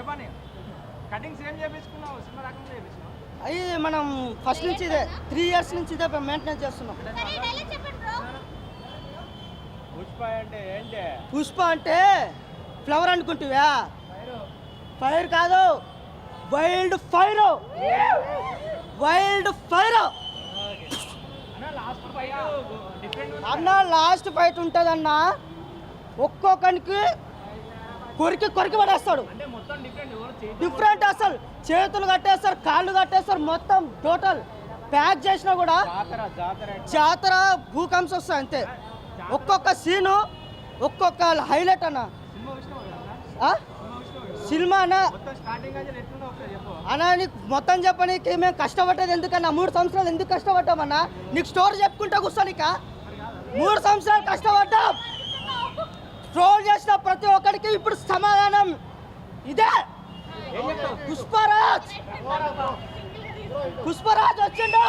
చెప్పండి కటింగ్స్ ఏం చేపించుకున్నావు సినిమా రకంగా చేపించుకున్నావు అవి మనం ఫస్ట్ నుంచి ఇదే 3 years నుంచి ఇదే మెయింటెనెన్స్ చేస్తున్నాం. పుష్ప అంటే ఏంటి పుష్ప అంటే ఫ్లవర్ అనుకుంటువా? ఫైర్ కాదు, వైల్డ్ ఫైర్. వైల్డ్ ఫైర్ అన్న. లాస్ట్ ఫైట్ ఉంటుందన్న, ఒక్కొక్కరికి కొరికి పడేస్తాడు. డిఫరెంట్ అసలు చేతులు కట్టేస్తారు, కాళ్ళు కట్టేస్తారు, మొత్తం టోటల్ ప్యాక్ చేసినా కూడా జాతర భూకంప్స్ వస్తాయి అంతే. ఒక్కొక్క సీను ఒక్కొక్క హైలైట్ అన్న. సినిమా అన్న నీకు మొత్తం చెప్పనీకి మేము కష్టపడ్డది ఎందుకన్నా? 3 సంవత్సరాలు ఎందుకు కష్టపడ్డామన్నా? నీకు స్టోరీ చెప్పుకుంటా కూర్చోనిక 3 సంవత్సరాలు కష్టపడ్డాం. ట్రోల్ చేసిన ప్రతి ఒక్కరికి ఇప్పుడు సమాధానం ఇదే. పుష్పరాజ్ వచ్చిండు.